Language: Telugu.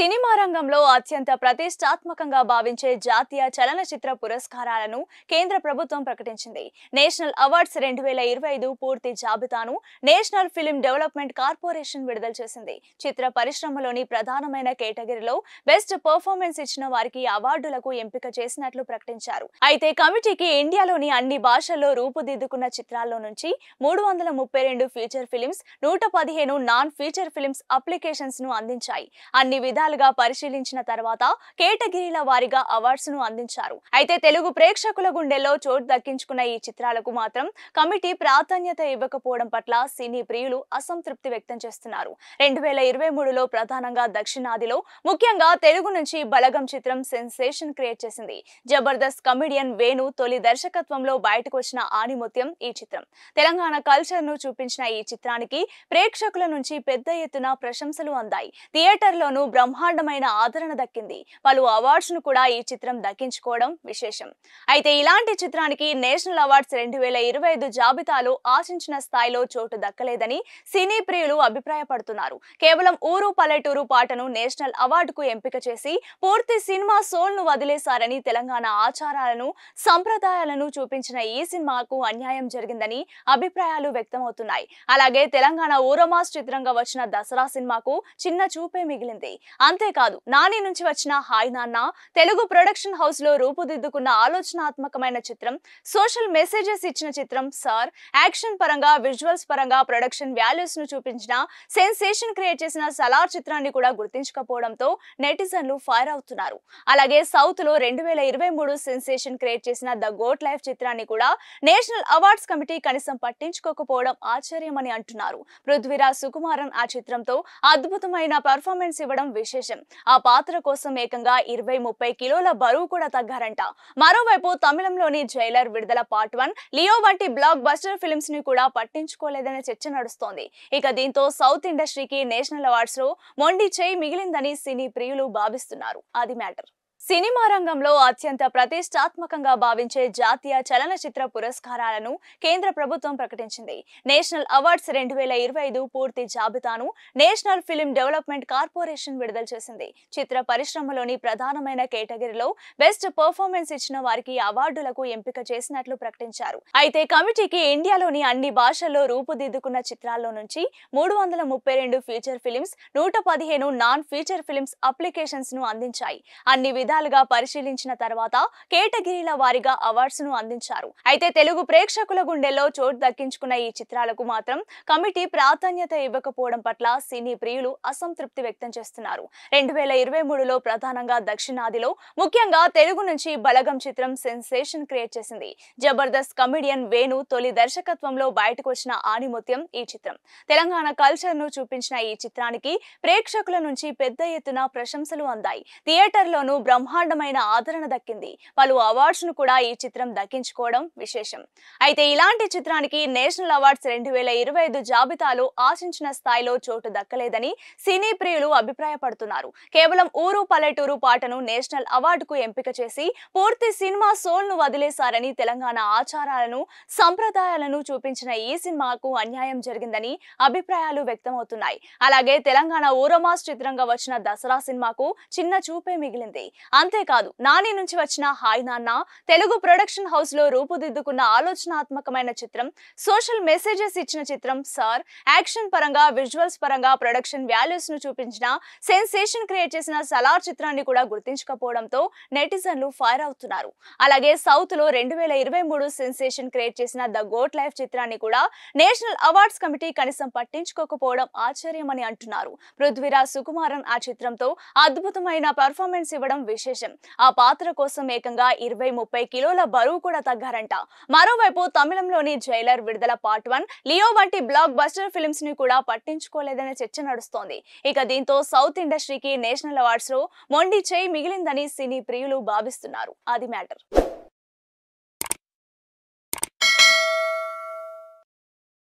సినిమా రంగంలో అత్యంత ప్రతిష్టాత్మకంగా భావించే జాతీయ చలనచిత్ర పురస్కారాలను కేంద్ర ప్రభుత్వం ప్రకటించింది. నేషనల్ అవార్డ్స్ 2025 పూర్తి జాబితాను నేషనల్ ఫిల్మ్ డెవలప్మెంట్ కార్పొరేషన్ విడుదల చేసింది. చిత్ర పరిశ్రమలోని ప్రధానమైన కేటగిరీలో బెస్ట్ పర్ఫార్మెన్స్ ఇచ్చిన వారికి అవార్డులకు ఎంపిక చేసినట్లు ప్రకటించారు. అయితే కమిటీకి ఇండియాలోని అన్ని భాషల్లో రూపుదిద్దుకున్న చిత్రాల్లో నుంచి 332 feature films, 115 non feature films applications ను అందించాయి. అన్ని విధాలుగా పరిశీలించిన తర్వాత కేటగిరీల వారీగా అవార్డ్స్ ను అందించారు. అయితే తెలుగు ప్రేక్షకుల గుండెల్లో చోటు దక్కించుకున్న ఈ చిత్రాలకు మాత్రం కమిటీ ప్రాధాన్యత ఇవ్వకపోవడం పట్ల సినీ ప్రియులు అసంతృప్తి వ్యక్తం చేస్తున్నారు. 2023లో ప్రధానంగా దక్షిణాదిలో ముఖ్యంగా తెలుగు నుంచి బలగం చిత్రం సెన్సేషన్ క్రియేట్ చేసింది. జబర్దస్త్ కమెడియన్ వేణు తొలి దర్శకత్వంలో బయటకు వచ్చిన ఆణిముత్యం ఈ చిత్రం. తెలంగాణ కల్చర్ ను చూపించిన ఈ చిత్రానికి ప్రేక్షకుల నుంచి పెద్ద ఎత్తున ప్రశంసలు అందాయి. థియేటర్లోనూ బ్రహ్మాండమైన ఆదరణ దక్కింది. పలు అవార్డ్స్ ను కూడా ఈ చిత్రం దక్కించుకోవడం విశేషం. అయితే ఇలాంటి చిత్రానికి నేషనల్ అవార్డ్స్ 2025 జాబితాలో ఆశించిన స్థాయిలో చోటు దక్కలేదని సినీ ప్రియులు అభిప్రాయపడుతున్నారు. కేవలం ఊరు పల్లెటూరు పాటను నేషనల్ అవార్డుకు ఎంపిక చేసి పూర్తి సినిమా సోల్ ను వదిలేశారని, తెలంగాణ ఆచారాలను సంప్రదాయాలను చూపించిన ఈ సినిమాకు అన్యాయం జరిగిందని అభిప్రాయాలు వ్యక్తమవుతున్నాయి. అలాగే తెలంగాణ ఊరమాస్ చిత్రంగా వచ్చిన దసరా సినిమాకు చిన్న చూపే మిగిలింది. అంతేకాదు నాని నుంచి వచ్చిన హాయ్ నాన్న తెలుగు ప్రొడక్షన్ హౌస్ లో రూపుదిద్దుకున్న ఆలోచనాత్మకమైన చిత్రం, సోషల్ మెసేజెస్ ఇచ్చిన చిత్రం సార్, యాక్షన్ పరంగా విజువల్స్ పరంగా ప్రొడక్షన్ వాల్యూస్ ను చూపించిన సెన్సేషన్ క్రియేట్ చేసిన సలార్ చిత్రాన్ని కూడా గుర్తించకపోవడంతో నెటిజన్లు ఫైర్ అవుతున్నారు. అలాగే సౌత్ లో 2023 సెన్సేషన్ క్రియేట్ చేసిన ద గోట్ లైఫ్ చిత్రాన్ని కూడా నేషనల్ అవార్డ్స్ కమిటీ కనీసం పట్టించుకోకపోవడం ఆశ్చర్యమని అంటున్నారు. పృథ్వీరాజ్ సుకుమారన్ ఆ చిత్రంతో అద్భుతమైన పర్ఫార్మెన్స్ ఇవ్వడం విశేషం. ఆ పాత్ర కోసం ఏకంగా 20-30 కిలోల బరువు కూడా తగ్గారంట. మరోవైపు తమిళంలోని జైలర్ విడుదల పార్ట్ 1, లియో వంటి బ్లాక్ బస్టర్ ఫిల్మ్స్ ని కూడా పట్టించుకోలేదనే చర్చ నడుస్తోంది. ఇక దీంతో సౌత్ ఇండస్ట్రీకి నేషనల్ అవార్డ్స్ లో మొండి చేయి మిగిలిందని సినీ ప్రియులు భావిస్తున్నారు. అది మ్యాటర్. సినిమా రంగంలో అత్యంత ప్రతిష్టాత్మకంగా భావించే జాతీయ చలనచిత్ర పురస్కారాలను కేంద్ర ప్రభుత్వం ప్రకటించింది. నేషనల్ అవార్డ్స్ 2025 పూర్తి జాబితాను నేషనల్ ఫిల్మ్ డెవలప్మెంట్ కార్పొరేషన్ విడుదల చేసింది. చిత్ర పరిశ్రమలోని ప్రధానమైన కేటగిరీలో బెస్ట్ పర్ఫార్మెన్స్ ఇచ్చిన వారికి అవార్డులకు ఎంపిక చేసినట్లు ప్రకటించారు. అయితే కమిటీకి ఇండియాలోని అన్ని భాషల్లో రూపుదిద్దుకున్న చిత్రాల్లో నుంచి 332 feature films, 115 non feature films applications ను అందించాయి. అన్ని విధాలుగా పరిశీలించిన తర్వాత కేటగిరీల వారీగా అవార్డ్స్ ను అందించారు. అయితే తెలుగు ప్రేక్షకుల గుండెల్లో చోటు దక్కించుకున్న ఈ చిత్రాలకు మాత్రం కమిటీ ప్రాధాన్యత ఇవ్వకపోవడం పట్ల సినీ ప్రియులు అసంతృప్తి వ్యక్తం చేస్తున్నారు. 2023లో ప్రధానంగా దక్షిణాదిలో ముఖ్యంగా తెలుగు నుంచి బలగం చిత్రం సెన్సేషన్ క్రియేట్ చేసింది. జబర్దస్త్ కమెడియన్ వేణు తొలి దర్శకత్వంలో బయటకు వచ్చిన ఆణిముత్యం ఈ చిత్రం. తెలంగాణ కల్చర్ ను చూపించిన ఈ చిత్రానికి ప్రేక్షకుల నుంచి పెద్ద ఎత్తున ప్రశంసలు అందాయి. థియేటర్లోనూ బ్రహ్మాండమైన ఆదరణ దక్కింది. పలు అవార్డ్స్ ను కూడా ఈ చిత్రం దక్కించుకోవడం విశేషం. అయితే ఇలాంటి చిత్రానికి నేషనల్ అవార్డ్స్ 2025 జాబితాలో ఆశించిన స్థాయిలో చోటు దక్కలేదని సినీ ప్రియులు అభిప్రాయపడుతున్నారు. కేవలం ఊరు పల్లెటూరు పాటను నేషనల్ అవార్డుకు ఎంపిక చేసి పూర్తి సినిమా సోల్ ను వదిలేశారని, తెలంగాణ ఆచారాలను సంప్రదాయాలను చూపించిన ఈ సినిమాకు అన్యాయం జరిగిందని అభిప్రాయాలు వ్యక్తమవుతున్నాయి. అలాగే తెలంగాణ ఊరమాస్ చిత్రంగా వచ్చిన దసరా సినిమాకు చిన్న చూపే మిగిలింది. అంతేకాదు నాని నుంచి వచ్చిన హాయ్ నాన్న తెలుగు ప్రొడక్షన్ హౌస్ లో రూపుదిద్దుకున్న ఆలోచనాత్మకమైన చిత్రం, సోషల్ మెసేజెస్ ఇచ్చిన చిత్రం సార్, యాక్షన్ పరంగా విజువల్స్ పరంగా ప్రొడక్షన్ వాల్యూస్ ను చూపించిన సెన్సేషన్ క్రియేట్ చేసిన సలార్ చిత్రాన్ని కూడా గుర్తించకపోవడంతో నెటిజన్లు ఫైర్ అవుతున్నారు. అలాగే సౌత్ లో 2023 సెన్సేషన్ క్రియేట్ చేసిన ద గోట్ లైఫ్ చిత్రాన్ని కూడా నేషనల్ అవార్డ్స్ కమిటీ కనీసం పట్టించుకోకపోవడం ఆశ్చర్యమని అంటున్నారు. పృథ్వీరాజ్ సుకుమారన్ ఆ చిత్రంతో అద్భుతమైన పర్ఫార్మెన్స్ ఇవ్వడం విశేషం. ఆ పాత్ర కోసం ఏకంగా 20-30 కిలోల బరువు కూడా తగ్గారంట. మరోవైపు తమిళంలోని జైలర్ విడుదల పార్ట్ 1, లియో వంటి బ్లాక్ బస్టర్ ఫిల్మ్స్ ని కూడా పట్టించుకోలేదనే చర్చ నడుస్తోంది. ఇక దీంతో సౌత్ ఇండస్ట్రీకి నేషనల్ అవార్డ్స్ లో మొండి చేయి మిగిలిందని సినీ ప్రియులు భావిస్తున్నారు. అది మ్యాటర్.